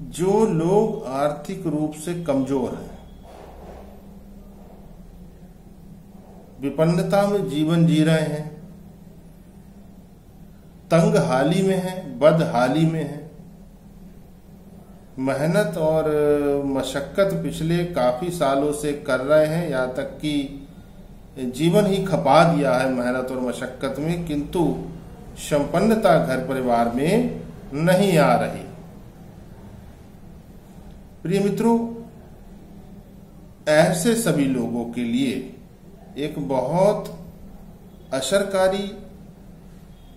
जो लोग आर्थिक रूप से कमजोर हैं, विपन्नता में जीवन जी रहे हैं, तंग हाली में हैं, बदहाली में हैं, मेहनत और मशक्कत पिछले काफी सालों से कर रहे हैं, यहाँ तक कि जीवन ही खपा दिया है मेहनत और मशक्कत में, किंतु संपन्नता घर परिवार में नहीं आ रही। प्रिय मित्रों, ऐसे सभी लोगों के लिए एक बहुत असरकारी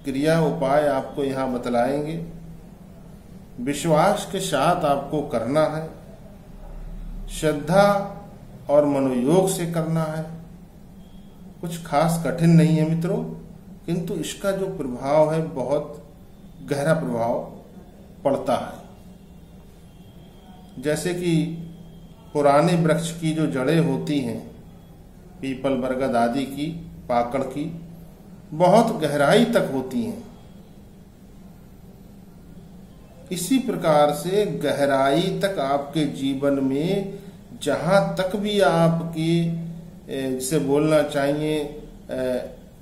क्रिया उपाय आपको यहां बतलाएंगे। विश्वास के साथ आपको करना है, श्रद्धा और मनोयोग से करना है। कुछ खास कठिन नहीं है मित्रों, किंतु इसका जो प्रभाव है बहुत गहरा प्रभाव पड़ता है। जैसे कि पुराने वृक्ष की जो जड़ें होती हैं, पीपल, बरगद आदि की, पाकड़ की, बहुत गहराई तक होती हैं। इसी प्रकार से गहराई तक आपके जीवन में जहां तक भी आपकी जिसे बोलना चाहिए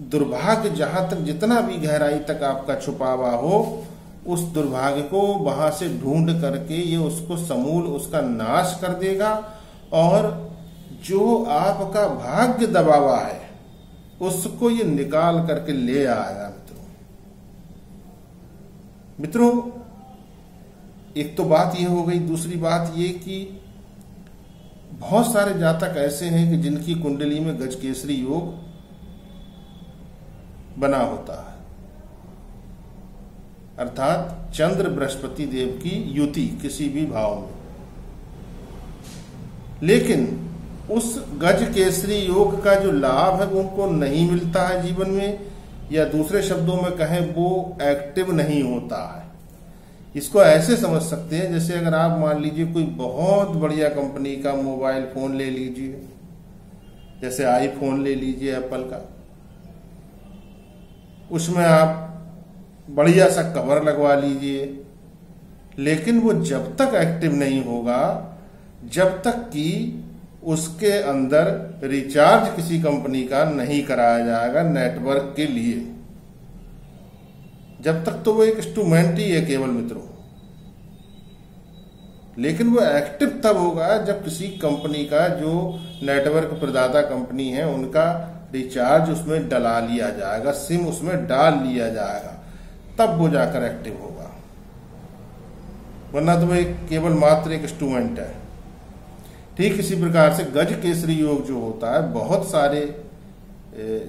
दुर्भाग्य, जहां तक जितना भी गहराई तक आपका छुपा हुआ हो, उस दुर्भाग्य को वहां से ढूंढ करके ये उसको समूल उसका नाश कर देगा, और जो आपका भाग्य दबा हुआ है उसको ये निकाल करके ले आएगा। मित्रों, एक तो बात ये हो गई। दूसरी बात ये कि बहुत सारे जातक ऐसे हैं कि जिनकी कुंडली में गजकेसरी योग बना होता है, अर्थात चंद्र बृहस्पति देव की युति किसी भी भाव में, लेकिन उस गज केसरी योग का जो लाभ है वो उनको नहीं मिलता है जीवन में, या दूसरे शब्दों में कहें वो एक्टिव नहीं होता है। इसको ऐसे समझ सकते हैं जैसे अगर आप मान लीजिए कोई बहुत बढ़िया कंपनी का मोबाइल फोन ले लीजिए, जैसे आईफोन ले लीजिए एप्पल का, उसमें आप बढ़िया सा कवर लगवा लीजिए, लेकिन वो जब तक एक्टिव नहीं होगा, जब तक कि उसके अंदर रिचार्ज किसी कंपनी का नहीं कराया जाएगा नेटवर्क के लिए, जब तक तो वो एक इंस्ट्रूमेंट ही है केवल मित्रों। लेकिन वो एक्टिव तब होगा जब किसी कंपनी का जो नेटवर्क प्रदाता कंपनी है उनका रिचार्ज उसमें डला लिया जाएगा, सिम उसमें डाल लिया जाएगा, तब वो जाकर एक्टिव होगा, वरना तो वो एक केवल मात्र एक इंस्ट्रूमेंट है। ठीक इसी प्रकार से गज केसरी योग जो होता है बहुत सारे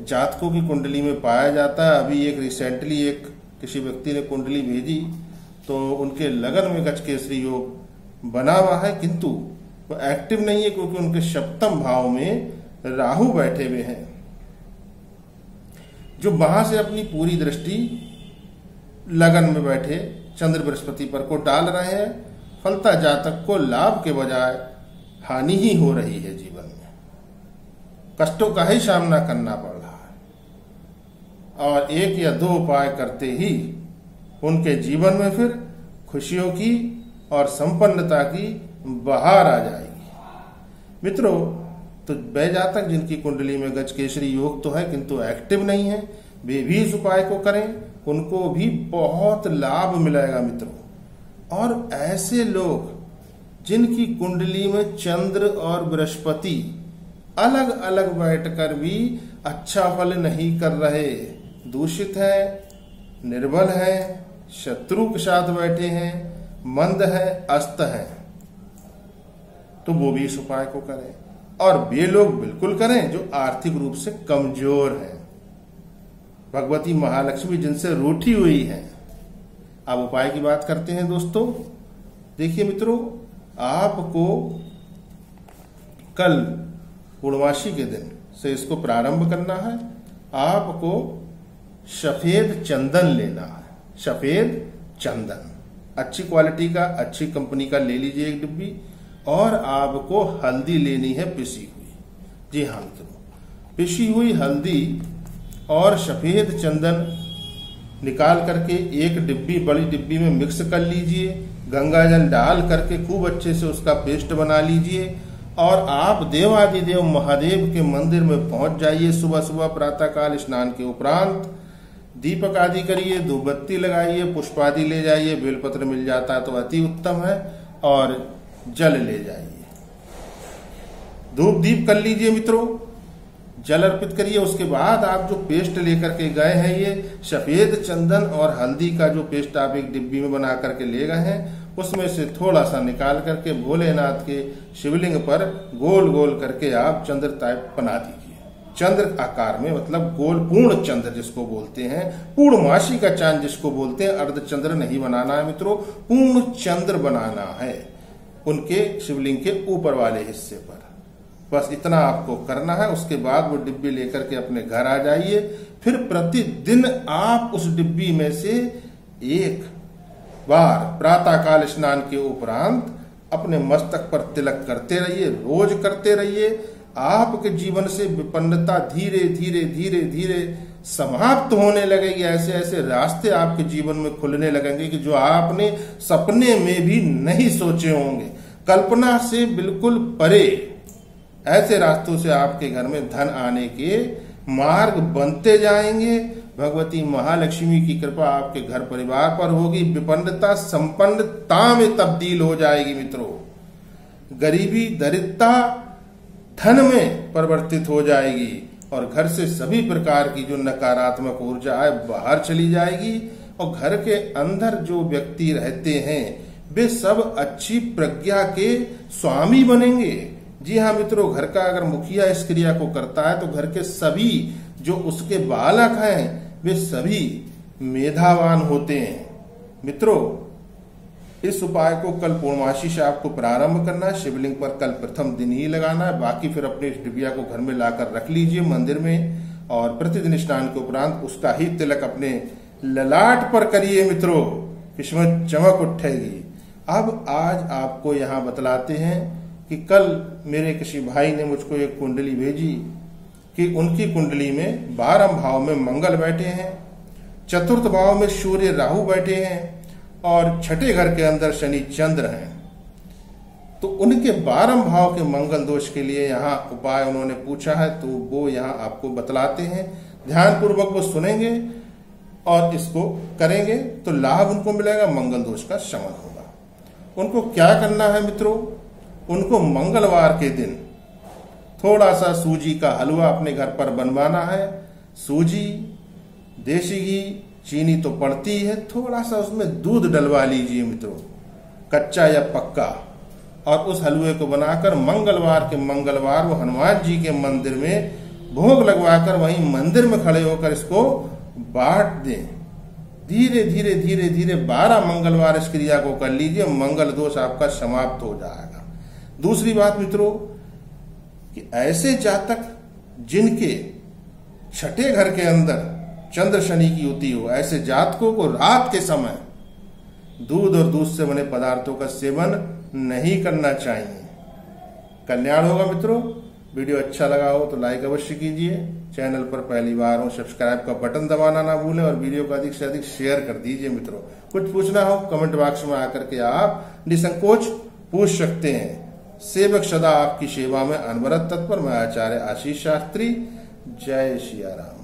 जातकों की कुंडली में पाया जाता है। अभी एक रिसेंटली एक किसी व्यक्ति ने कुंडली भेजी तो उनके लगन में गज केसरी योग बना हुआ है, किंतु वो एक्टिव नहीं है क्योंकि उनके सप्तम भाव में राहु बैठे हुए हैं, जो वहां से अपनी पूरी दृष्टि लगन में बैठे चंद्र बृहस्पति पर को डाल रहे हैं। फलता जातक को लाभ के बजाय हानि ही हो रही है, जीवन में कष्टों का ही सामना करना पड़ रहा है, और एक या दो उपाय करते ही उनके जीवन में फिर खुशियों की और संपन्नता की बहार आ जाएगी। मित्रों, तो वे जातक जिनकी कुंडली में गज केसरी योग तो है किंतु एक्टिव नहीं है, वे भी इस उपाय को करें, उनको भी बहुत लाभ मिलेगा मित्रों। और ऐसे लोग जिनकी कुंडली में चंद्र और बृहस्पति अलग अलग बैठकर भी अच्छा फल नहीं कर रहे, दूषित है, निर्बल है, शत्रु के साथ बैठे हैं, मंद है, अस्त है, तो वो भी इस उपाय को करें। और वे लोग बिल्कुल करें जो आर्थिक रूप से कमजोर हैं, भगवती महालक्ष्मी जिनसे रूठी हुई है। अब उपाय की बात करते हैं दोस्तों। देखिए मित्रों, आपको कल पूर्णमासी के दिन से इसको प्रारंभ करना है। आपको सफेद चंदन लेना है, सफेद चंदन अच्छी क्वालिटी का, अच्छी कंपनी का ले लीजिए एक डिब्बी, और आपको हल्दी लेनी है पिसी हुई। जी हाँ मित्रों, पिसी हुई हल्दी और सफेद चंदन निकाल करके एक डिब्बी, बड़ी डिब्बी में मिक्स कर लीजिए। गंगा जल डाल करके खूब अच्छे से उसका पेस्ट बना लीजिए और आप देवादिदेव महादेव के मंदिर में पहुंच जाइए। सुबह सुबह प्रातःकाल स्नान के उपरांत दीपक आदि करिए, धूपबत्ती लगाइए, पुष्प आदि ले जाइए, बेलपत्र मिल जाता है तो अति उत्तम है, और जल ले जाइए। धूप दीप कर लीजिए मित्रों, जल अर्पित करिए। उसके बाद आप जो पेस्ट लेकर के गए हैं, ये सफेद चंदन और हल्दी का जो पेस्ट आप एक डिब्बी में बना करके ले गए हैं, उसमें से थोड़ा सा निकाल करके भोलेनाथ के शिवलिंग पर गोल गोल करके आप चंद्र टाइप बना दीजिए। चंद्र आकार में, मतलब गोल पूर्ण चंद्र जिसको बोलते हैं, पूर्णमासी का चांद जिसको बोलते हैं। अर्धचंद्र नहीं बनाना है मित्रों, पूर्ण चंद्र बनाना है उनके शिवलिंग के ऊपर वाले हिस्से पर। बस इतना आपको करना है। उसके बाद वो डिब्बी लेकर के अपने घर आ जाइए। फिर प्रतिदिन आप उस डिब्बी में से एक बार प्रातःकाल स्नान के उपरांत अपने मस्तक पर तिलक करते रहिए, रोज करते रहिए। आपके जीवन से विपन्नता धीरे धीरे धीरे धीरे समाप्त होने लगेगी। ऐसे ऐसे रास्ते आपके जीवन में खुलने लगेंगे कि जो आपने सपने में भी नहीं सोचे होंगे, कल्पना से बिल्कुल परे। ऐसे रास्तों से आपके घर में धन आने के मार्ग बनते जाएंगे। भगवती महालक्ष्मी की कृपा आपके घर परिवार पर होगी। विपन्नता संपन्नता में तब्दील हो जाएगी मित्रों। गरीबी दरिद्रता धन में परिवर्तित हो जाएगी और घर से सभी प्रकार की जो नकारात्मक ऊर्जा है बाहर चली जाएगी। और घर के अंदर जो व्यक्ति रहते हैं वे सब अच्छी प्रज्ञा के स्वामी बनेंगे। जी हाँ मित्रों, घर का अगर मुखिया इस क्रिया को करता है तो घर के सभी जो उसके बालक हैं वे सभी मेधावान होते हैं। मित्रों, इस उपाय को कल पूर्णमासी से आपको प्रारंभ करना है। शिवलिंग पर कल प्रथम दिन ही लगाना है। बाकी फिर अपने इस डिबिया को घर में लाकर रख लीजिए मंदिर में, और प्रतिदिन स्नान के उपरांत उसका ही तिलक अपने ललाट पर करिए मित्रों, किस्मत चमक उठेगी। अब आज आपको यहाँ बतलाते हैं कि कल मेरे किसी भाई ने मुझको एक कुंडली भेजी कि उनकी कुंडली में 12 भाव में मंगल बैठे हैं, चतुर्थ भाव में सूर्य राहु बैठे हैं और छठे घर के अंदर शनि चंद्र हैं। तो उनके 12 भाव के मंगल दोष के लिए यहाँ उपाय उन्होंने पूछा है, तो वो यहाँ आपको बतलाते हैं। ध्यान पूर्वक वो सुनेंगे और इसको करेंगे तो लाभ उनको मिलेगा, मंगल दोष का शमन होगा। उनको क्या करना है मित्रों, उनको मंगलवार के दिन थोड़ा सा सूजी का हलवा अपने घर पर बनवाना है। सूजी, देसी घी, चीनी तो पड़ती है, थोड़ा सा उसमें दूध डलवा लीजिए मित्रों, कच्चा या पक्का, और उस हलवे को बनाकर मंगलवार के मंगलवार वो हनुमान जी के मंदिर में भोग लगवाकर वहीं मंदिर में खड़े होकर इसको बांट दें। धीरे धीरे धीरे धीरे 12 मंगलवार इस क्रिया को कर लीजिए, मंगल दोष आपका समाप्त हो जाएगा। दूसरी बात मित्रों कि ऐसे जातक जिनके छठे घर के अंदर चंद्र शनि की युति हो, ऐसे जातकों को रात के समय दूध और दूध से बने पदार्थों का सेवन नहीं करना चाहिए। कल्याण होगा मित्रों। वीडियो अच्छा लगा हो तो लाइक अवश्य कीजिए। चैनल पर पहली बार हो सब्सक्राइब का बटन दबाना ना भूलें और वीडियो को अधिक से अधिक शेयर कर दीजिए मित्रों। कुछ पूछना हो कमेंट बॉक्स में आकर के आप निसंकोच पूछ सकते हैं। सेवक सदा आपकी सेवा में अनवरत तत्पर। मैं आचार्य आशीष शास्त्री। जय सिया राम।